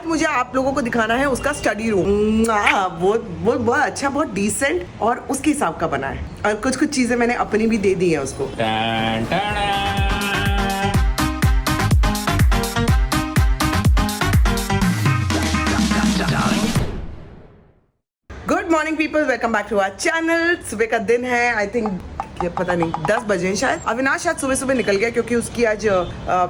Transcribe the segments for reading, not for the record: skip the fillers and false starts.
मुझे आप लोगों को दिखाना है उसका स्टडी रूम। बहुत अच्छा, बहुत डिसेंट और उसके हिसाब का बना है। और कुछ कुछ चीजें मैंने अपनी भी दे दी है उसको। Good morning people, welcome back to our channel. सुबह का दिन है, आई थिंक ये पता नहीं 10 बजे शायद। अविनाश आज सुबह सुबह निकल गया क्योंकि उसकी आज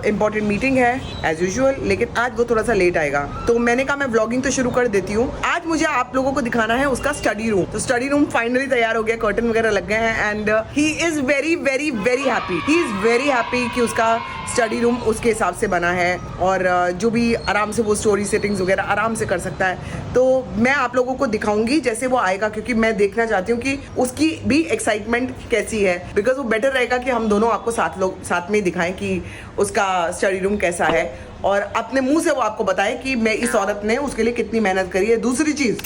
इंपॉर्टेंट मीटिंग है एज यूजुअल, लेकिन आज वो थोड़ा सा लेट आएगा। तो मैंने कहा मैं व्लॉगिंग तो शुरू कर देती हूँ। आज मुझे आप लोगों को दिखाना है उसका स्टडी रूम। तो स्टडी रूम फाइनली तैयार हो गया, कर्टन वगैरह लग गए हैं and he is very very very happy. He is very happy कि उसका स्टडी रूम उसके हिसाब से बना है और जो भी आराम से वो स्टोरी सेटिंग्स वगैरह आराम से कर सकता है। तो मैं आप लोगों को दिखाऊंगी जैसे वो आएगा, क्योंकि मैं देखना चाहती हूँ कि उसकी भी एक्साइटमेंट कैसी है। बिकॉज वो बेटर रहेगा कि हम दोनों आपको साथ में ही दिखाएं कि उसका स्टडी रूम कैसा है और अपने मुंह से वो आपको बताए कि मैं इस औरत ने उसके लिए कितनी मेहनत करी है। दूसरी चीज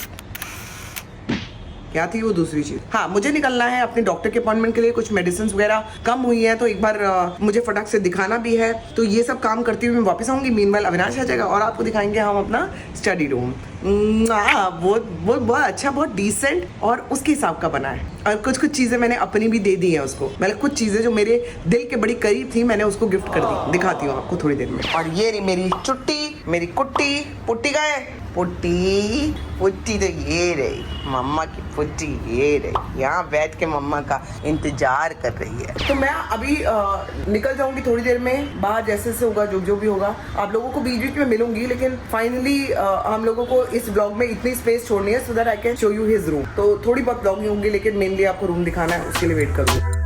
क्या थी वो दूसरी चीज? हाँ, मुझे निकलना है अपने डॉक्टर के अपॉइंटमेंट के लिए। कुछ मेडिसिन वगैरह कम हुई है तो एक बार मुझे फटाक से दिखाना भी है। तो ये सब काम करती हुई मैं वापस आऊंगी। मीनवाइल अविनाश आ जाएगा और आपको दिखाएंगे हम अपना स्टडी रूम। बहुत अच्छा, बहुत डिसेंट और उसके हिसाब का बना है। और कुछ कुछ चीजें मैंने अपनी भी दे दी है उसको। मतलब कुछ चीजें जो मेरे दिल के बड़ी करीब थी मैंने उसको गिफ्ट कर दी। दिखाती हूँ आपको थोड़ी देर में। और ये रही मेरी चुट्टी, मेरी कुट्टी। पुट्टी का है पुट्टी तो ये रही, मम्मा की पुट्टी ये रही, यहाँ बैठ के मम्मा का इंतजार कर रही है। तो मैं अभी निकल जाऊंगी थोड़ी देर में बाहर। जैसे से होगा, जो भी होगा आप लोगों को बीच बीच में मिलूंगी। लेकिन फाइनली हम लोगों को इस ब्लॉग में इतनी स्पेस छोड़नी है so that I can show you his room. तो थोड़ी बहुत ब्लॉगिंग होंगी लेकिन मेनली आपको रूम दिखाना है, उसके लिए वेट करूंगी।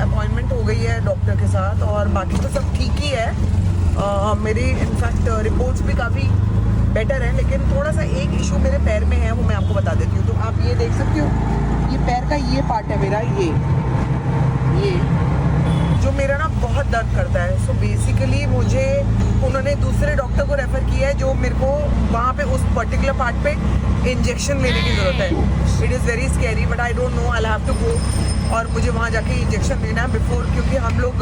अपॉइंटमेंट हो गई है डॉक्टर के साथ और बाकी तो सब ठीक ही है। मेरी इनफैक्ट रिपोर्ट्स भी काफ़ी बेटर है, लेकिन थोड़ा सा एक इशू मेरे पैर में है, वो मैं आपको बता देती हूँ। तो आप ये देख सकते हो, ये पैर का ये पार्ट है मेरा, ये जो मेरा ना बहुत दर्द करता है। सो बेसिकली मुझे उन्होंने दूसरे डॉक्टर को रेफ़र किया है जो मेरे को वहाँ पे उस पर्टिकुलर पार्ट पे इंजेक्शन लेने की ज़रूरत है। It is very scary but I don't know, I have to go और मुझे वहाँ जाके इंजेक्शन लेना है बिफोर, क्योंकि हम लोग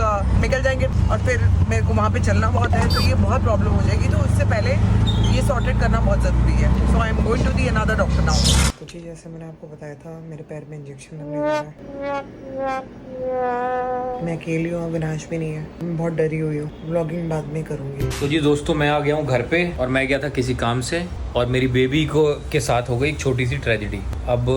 निकल जाएंगे और फिर मेरे को वहाँ पे चलना बहुत है तो ये बहुत प्रॉब्लम हो जाएगी। तो उससे पहले ये सॉर्टेड करना बहुत ज़रूरी है। So I am going to the another doctor now. कुछ ही जैसे मैंने आपको बताया था, मेरे पैर में इंजेक्शन लगने वाला है। मैं अकेली हूँ, अविनाश भी नहीं है। मैं बहुत डरी हुई हूँ। व्लॉगिंग बाद में करूँगी। तो जी दोस्तों, मैं आ गया हूँ घर पे और मैं गया था किसी काम से और मेरी बेबी को के साथ हो गई एक छोटी सी ट्रेजेडी। अब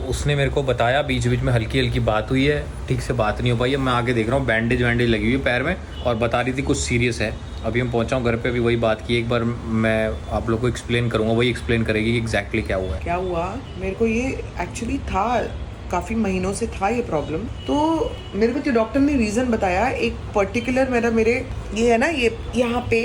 उसने मेरे को बताया, बीच बीच में हल्की हल्की बात हुई है, ठीक से बात नहीं हो पाई है। मैं आगे देख रहा हूँ बैंडेज वैंडेज लगी हुई है पैर में और बता रही थी कुछ सीरियस है। अभी हम पहुंचा हूँ घर पे, अभी वही बात की। एक बार मैं आप लोग को एक्सप्लेन करूँगा, वही एक्सप्लेन करेगी कि एग्जैक्टली क्या हुआ है। क्या हुआ, मेरे को ये एक्चुअली था, काफ़ी महीनों से था ये प्रॉब्लम। तो मेरे को जो डॉक्टर ने रीज़न बताया, एक पर्टिकुलर मेरे ये है ना, ये यहाँ पे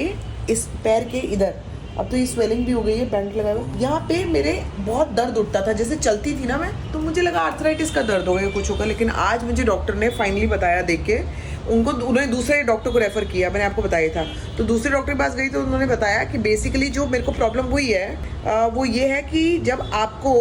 इस पैर के इधर, अब तो ये स्वेलिंग भी हो गई है, बैंड लगा हुआ, यहाँ पे मेरे बहुत दर्द उठता था। जैसे चलती थी ना मैं, तो मुझे लगा आर्थराइटिस का दर्द हो गया, कुछ होगा। लेकिन आज मुझे डॉक्टर ने फाइनली बताया, देख के उन्होंने दूसरे डॉक्टर को रेफ़र किया, मैंने आपको बताया था। तो दूसरे डॉक्टर के पास गई तो उन्होंने बताया कि बेसिकली जो मेरे को प्रॉब्लम हुई है वो ये है कि जब आपको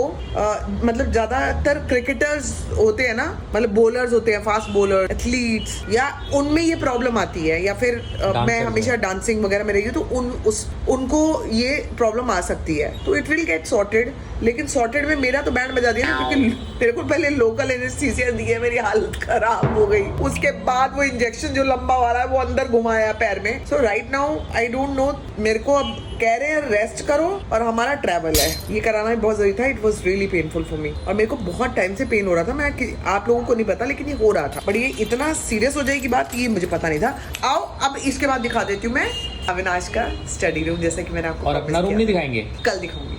मतलब ज़्यादातर क्रिकेटर्स होते हैं ना, मतलब बॉलर्स होते हैं, फास्ट बॉलर, एथलीट्स, या उनमें ये प्रॉब्लम आती है, या फिर मैं हमेशा डांसिंग वगैरह में रही हूँ तो उनको ये प्रॉब्लम आ सकती है। तो इट विल गेट सॉर्टेड। लेकिन सॉर्टेड में मेरा तो बैंड बजा दिया ना, क्योंकि मेरे को पहले लोकल एनेस्थीसिया दिए, मेरी हालत खराब हो गई। उसके बाद वो इंजेक्शन जो लंबा वाला है वो अंदर घुमाया पैर में। So right now I don't know, मेरे को अब कह रहे हैं रेस्ट करो और हमारा ट्रैवल है, ये कराना भी बहुत जरूरी था। It was really painful for me और मेरे को बहुत टाइम से पेन हो रहा था। मैं आप लोगों को नहीं पता लेकिन ये हो रहा था, बट ये इतना सीरियस हो जाएगी बात ये मुझे पता नहीं था। आओ अब इसके बाद दिखा देती हूँ मैं अविनाश का स्टडी रूम, जैसे कि मैंने आपको। और अपना रूम नहीं दिखाएंगे? कल दिखाऊंगी।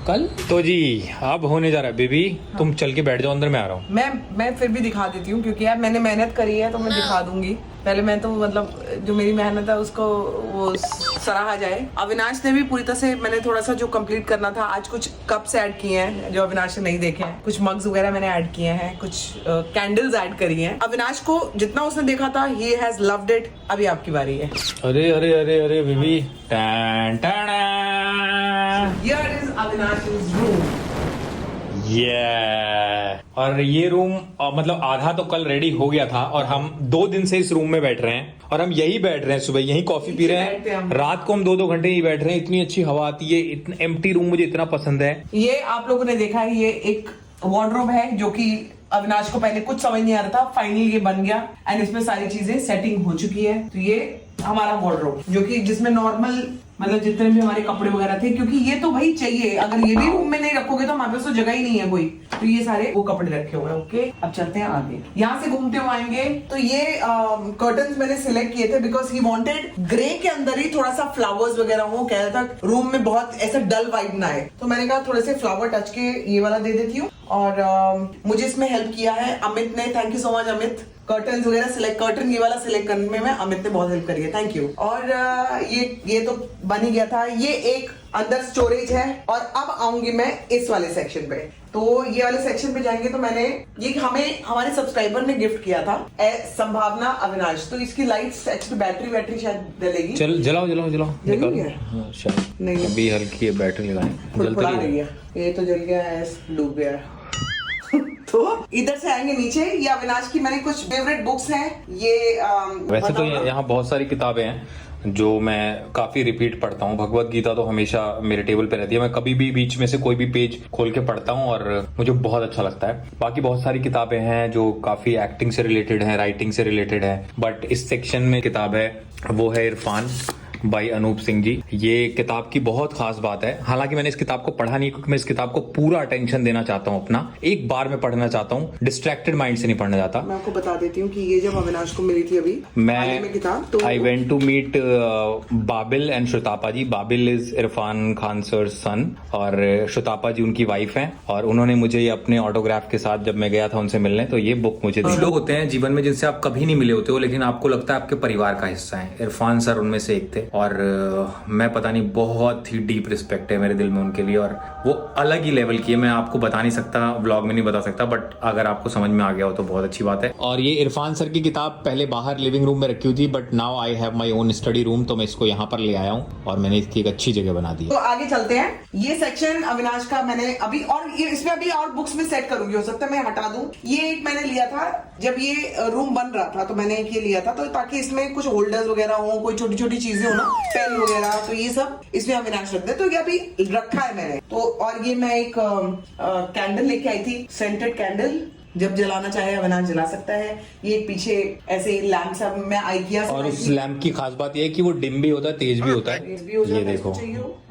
कल तो जी अब होने जा रहा है बेबी। हाँ। तुम चल के बैठ जाओ अंदर, मैं आ रहा हूँ। मैं फिर भी दिखा देती हूँ क्योंकि यार मैंने मेहनत करी है तो मैं दिखा दूंगी। पहले मैं तो मतलब जो मेरी मेहनत है उसको वो सराहा जाए। अविनाश ने भी पूरी तरह से, मैंने थोड़ा सा जो कंप्लीट करना था आज, कुछ कप्स ऐड किए हैं जो अविनाश ने नहीं देखे हैं, कुछ मग्स वगैरह मैंने ऐड किए हैं, कुछ कैंडल्स ऐड करी हैं। अविनाश को जितना उसने देखा था ही हैज लव्ड इट। अभी आपकी बारी है। अरे अरे अरे अरे बेबी, टैन टैन, हियर इज अविनाश's रूम। और ये रूम मतलब आधा तो कल रेडी हो गया था और हम 2 दिन से इस रूम में बैठ रहे हैं और हम यही बैठ रहे हैं, सुबह यही कॉफी पी रहे हैं, रात को हम 2-2 घंटे यही बैठ रहे हैं। इतनी अच्छी हवा आती है, इतना एम्प्टी रूम मुझे इतना पसंद है। ये आप लोगों ने देखा है, ये एक वार्डरोब है जो कि अविनाश को पहले कुछ समझ नहीं आ रहा था, फाइनली ये बन गया एंड इसमें सारी चीजें सेटिंग हो चुकी है। तो ये हमारा वार्डरोब जो कि जिसमें नॉर्मल मतलब जितने भी हमारे कपड़े वगैरह थे, क्योंकि ये तो भाई चाहिए, अगर ये भी रूम में नहीं रखोगे तो हमारे पास तो जगह ही नहीं है कोई, तो ये सारे वो कपड़े रखे हुए हैं। ओके, अब चलते हैं आगे। यहाँ से घूमते हुए आएंगे तो ये कर्टन्स मैंने सिलेक्ट किए थे बिकॉज ही वांटेड ग्रे के अंदर ही थोड़ा सा फ्लावर्स वगैरह हो, कह रहा था रूम में बहुत ऐसा डल वाइब ना आए, तो मैंने कहा थोड़े से फ्लावर टच के ये वाला दे देती हूँ। और मुझे इसमें हेल्प किया है अमित ने, thank you so much Amit. Curtain वगैरह सिलेक्ट, कर्टन ये वाला सिलेक्ट करने में अमित ने बहुत हेल्प करी है, थैंक यू। और ये तो बन ही गया था। ये एक अंदर स्टोरेज है और अब आऊंगी मैं इस वाले सेक्शन पे। तो ये वाले सेक्शन पे जाएंगे तो मैंने ये हमें हमारे सब्सक्राइबर ने गिफ्ट किया था, संभावना अविनाश। तो इसकी लाइट्स एक्चुअली बैटरी शायद डलेगी। चल जलाओ हाँ, शायद नहीं अभी हल्की है, बैटरी लगाएं, जलती रही है। ये तो जल गया है, डूब गया तो इधर से आएंगे नीचे। ये अविनाश की मैंने कुछ फेवरेट बुक्स हैं। ये वैसे तो यहाँ बहुत सारी किताबें हैं जो मैं काफी रिपीट पढ़ता हूँ। भगवत गीता तो हमेशा मेरे टेबल पे रहती है, मैं कभी भी बीच में से कोई भी पेज खोल के पढ़ता हूँ और मुझे बहुत अच्छा लगता है। बाकी बहुत सारी किताबें हैं जो काफी एक्टिंग से रिलेटेड है, राइटिंग से रिलेटेड है, बट इस सेक्शन में किताब है वो है इरफान बाई अनूप सिंह जी। ये किताब की बहुत खास बात है, हालांकि मैंने इस किताब को पढ़ा नहीं क्योंकि मैं इस किताब को पूरा अटेंशन देना चाहता हूँ अपना, एक बार में पढ़ना चाहता हूँ, डिस्ट्रैक्टेड माइंड से नहीं पढ़ना चाहता। मैं आपको बता देती हूँ कि ये जब अविनाश को मिली थी अभी मैं किताब, तो I went to meet Babil and Shrutapa ji. Babil is Irrfan Khan sir son और श्रुतापा जी उनकी वाइफ हैं और उन्होंने मुझे ये अपने ऑटोग्राफ के साथ जब मैं गया था उनसे मिलने तो ये बुक मुझे दी। लोग होते हैं जीवन में जिनसे आप कभी नहीं मिले होते हो लेकिन आपको लगता है आपके परिवार का हिस्सा है, इरफान सर उनमें से एक थे और मैं पता नहीं बहुत ही डीप रिस्पेक्ट है मेरे दिल में उनके लिए और वो अलग ही लेवल की है। मैं आपको बता नहीं सकता, व्लॉग में नहीं बता सकता, बट अगर आपको समझ में आ गया हो तो बहुत अच्छी बात है। और ये इरफान सर की किताब पहले बाहर लिविंग रूम में रखी हुई थी, but now I have my own study room, तो मैं इसको यहाँ पर ले आया हूँ और मैंने इसकी एक अच्छी जगह बना दी। तो आगे चलते हैं। ये सेक्शन अविनाश का मैंने अभी और इसमें अभी और बुक्स में सेट करूंगी, हो सकता है मैं हटा दूं। ये एक मैंने लिया था जब ये रूम बन रहा था, तो मैंने एक ये लिया था तो ताकि इसमें कुछ होल्डर्स वगैरह हो, कोई छोटी छोटी चीजें हो ना, पेन वगैरह, तो ये सब इसमें अविनाश रख दे। तो ये अभी रखा है मैंने। तो और ये मैं एक कैंडल लेके आई थी, सेंटेड कैंडल, जब जलाना चाहे अविनाश जला सकता है। ये पीछे ऐसे लैंप सब मैं आइकिया से, और उस लैंप की खास बात ये है कि वो डिम भी होता है, तेज भी होता है, ये देखो,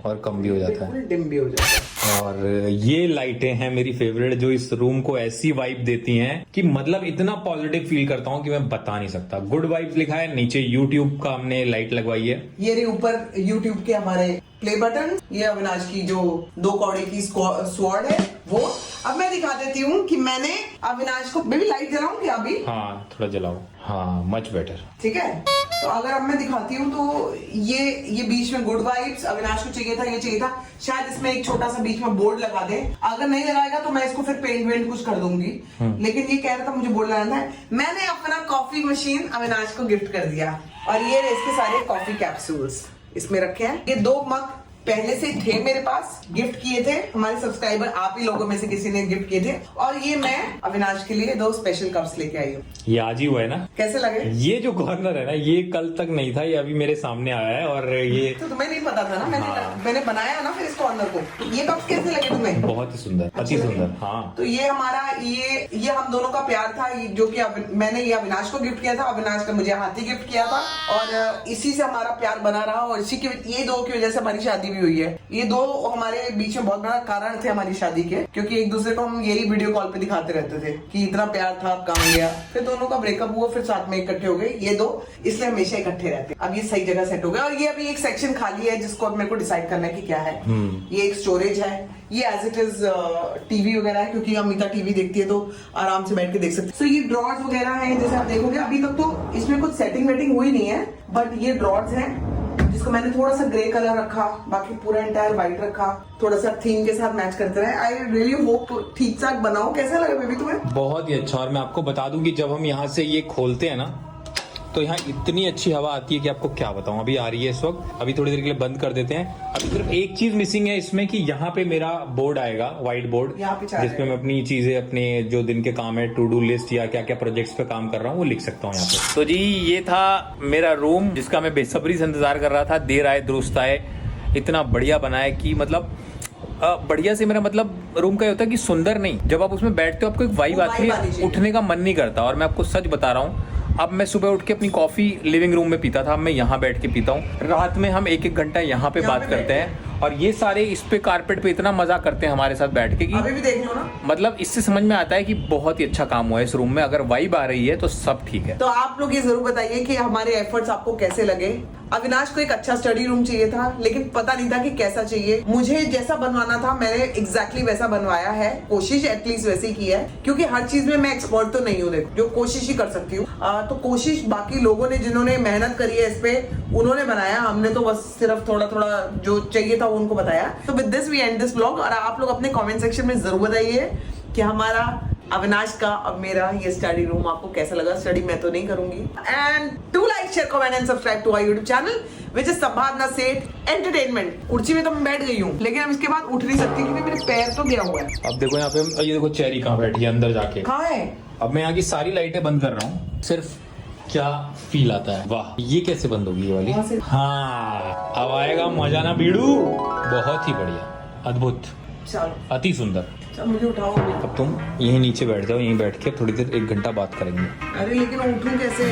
और कम भी हो जाता है, डिम भी हो जाता है। और ये लाइटें हैं मेरी फेवरेट जो इस रूम को ऐसी वाइब देती हैं कि मतलब इतना पॉजिटिव फील करता हूँ कि मैं बता नहीं सकता। गुड वाइब्स लिखा है, नीचे यूट्यूब का हमने लाइट लगवाई है। ये रही ऊपर यूट्यूब के हमारे प्ले बटन। ये अविनाश की जो 2 कौड़े की स्वॉर्ड है वो। अब मैं दिखा देती हूँ कि मैंने अविनाश को, बेबी लाइट जलाऊं क्या अभी? हाँ थोड़ा जलाओ, हाँ मच बेटर, ठीक है। तो अगर अब मैं दिखाती हूँ तो ये बीच में गुड वाइब्स, अविनाश को चाहिए था, ये चाहिए था, शायद इसमें एक छोटा सा बीच में बोर्ड लगा दे। अगर नहीं लगाएगा तो मैं इसको फिर पेंट वेंट कुछ कर दूंगी, लेकिन ये कह रहा था मुझे बोर्ड लगाना है। मैंने अपना कॉफी मशीन अविनाश को गिफ्ट कर दिया और ये इसके सारे कॉफी कैप्सूल्स इसमें रखे हैं। ये 2 मग पहले से थे मेरे पास, गिफ्ट किए थे हमारे सब्सक्राइबर, आप ही लोगों में से किसी ने गिफ्ट किए थे। और ये मैं अविनाश के लिए 2 स्पेशल कप्स लेके आई हूँ। ये आज ही हुआ है ना? कैसे लगे? ये जो कॉर्नर है ना, ये कल तक नहीं था, ये अभी मेरे सामने आया है और ये तो तुम्हें नहीं पता था ना, मैंने बनाया ना फिर इस कॉर्नर को। ये कप्स कैसे लगे तुम्हें? बहुत ही सुंदर, अति सुंदर। हाँ, तो ये हमारा ये हम दोनों का प्यार था, जो कि मैंने ये अविनाश को गिफ्ट किया था, अविनाश ने मुझे हाथी गिफ्ट किया था और इसी से हमारा प्यार बना रहा और इसी की ये 2 की वजह से हमारी शादी भी हुई है। ये 2 हमारे बीच में बहुत बड़ा कारण थे हमारी शादी के, क्योंकि एक दूसरे को हम यही वीडियो कॉल पे दिखाते रहते थे कि इतना प्यार था, अब कहाँ गया। फिर दोनों का ब्रेकअप हुआ, फिर साथ में इकट्ठे हो गए ये 2, इसलिए हमेशा इकट्ठे रहते। अब ये सही जगह सेट हो गया और ये अभी एक सेक्शन खाली है जिसको अब मेरे को डिसाइड करना है कि क्या है। ये एक स्टोरेज है, ये एज इट इज टीवी वगैरह है, क्योंकि अमिता टीवी देखती है तो आराम से बैठ के देख सकते। तो ये ड्रॉर्स वगैरह हैं, जैसे आप देखोगे अभी तक तो इसमें कुछ सेटिंग वेटिंग हुई नहीं है, बट ये ड्रॉर्स हैं जिसको मैंने थोड़ा सा ग्रे कलर रखा, बाकी पूरा एंटायर व्हाइट रखा, थोड़ा सा थीम के साथ मैच करते रहे। आई रियली होप ठीक ठाक बनाओ। कैसा लगा बेबी तुम्हें? बहुत ही अच्छा। और मैं आपको बता दूं कि जब हम यहाँ से ये खोलते हैं ना तो यहाँ इतनी अच्छी हवा आती है कि आपको क्या बताऊं। अभी आ रही है इस वक्त, अभी थोड़ी देर के लिए बंद कर देते हैं। अभी सिर्फ एक चीज मिसिंग है इसमें कि यहाँ पे मेरा बोर्ड आएगा, व्हाइट बोर्ड, यहाँ पे जिसपे मैं अपनी चीजें, अपने जो दिन के काम है, टू डू लिस्ट या क्या क्या प्रोजेक्ट्स पे काम कर रहा हूँ वो लिख सकता हूँ यहाँ पे। तो जी ये था मेरा रूम जिसका मैं बेसब्री से इंतजार कर रहा था। देर आए दुरुस्त आए, इतना बढ़िया बना है कि मतलब बढ़िया से मेरा मतलब रूम का ये होता है कि सुंदर नहीं, जब आप उसमें बैठते हो आपको एक वाइब आती है, उठने का मन नहीं करता। और मैं आपको सच बता रहा हूँ, अब मैं सुबह उठ के अपनी कॉफी लिविंग रूम में पीता था, अब मैं यहाँ बैठ के पीता हूँ। रात में हम 1-1 घंटा यहाँ पे बात करते हैं और ये सारे इस पे कारपेट पे इतना मजा करते हैं हमारे साथ बैठ के कि अभी भी देख लो ना, मतलब इससे समझ में आता है कि बहुत ही अच्छा काम हुआ है इस रूम में। अगर वाइब आ रही है तो सब ठीक है। तो आप लोग ये जरूर बताइए कि हमारे एफर्ट्स आपको कैसे लगे। अविनाश को एक अच्छा स्टडी रूम चाहिए था, लेकिन पता नहीं था कि कैसा चाहिए। मुझे जैसा बनवाना था मैंने एग्जैक्टली वैसा बनवाया है, कोशिश एटलीस्ट वैसी की है, क्योंकि हर चीज में मैं एक्सपर्ट तो नहीं हूँ, देखो जो कोशिश ही कर सकती हूँ। तो कोशिश बाकी लोगों ने जिन्होंने मेहनत करी है इस पे उन्होंने बनाया, हमने तो बस सिर्फ थोड़ा थोड़ा जो चाहिए था उनको बताया। तो with this we end this vlog. और आप लोग अपने कमेंट सेक्शन में जरूर बताइए कि हमारा अविनाश का और मेरा ये स्टडी रूम आपको कैसा लगा। स्टडी मैं तो नहीं करूंगी। And do like, share, comment and subscribe to our YouTube channel which is Sambhavna Seth entertainment. कुर्सी में तो मैं बैठ गई हूँ, लेकिन अब इसके बाद उठ नहीं सकती क्योंकि मेरे पैर तो गया हुआ है। अब देखो यहाँ पे, ये देखो चेरी कहाँ बैठी है अंदर जाके। कहाँ है? अब मैं यहाँ की सारी लाइटें बंद कर रहा हूँ, सिर्फ क्या फील आता है। वाह, ये कैसे बंद होगी ये वाली? हाँ, अब आएगा मजा ना बीड़ू। बहुत ही बढ़िया, अद्भुत, चलो अति सुंदर। चल मुझे उठाओ। अब तुम यहीं नीचे बैठ जाओ, यहीं बैठ के थोड़ी देर 1 घंटा बात करेंगे। अरे लेकिन उठूं कैसे?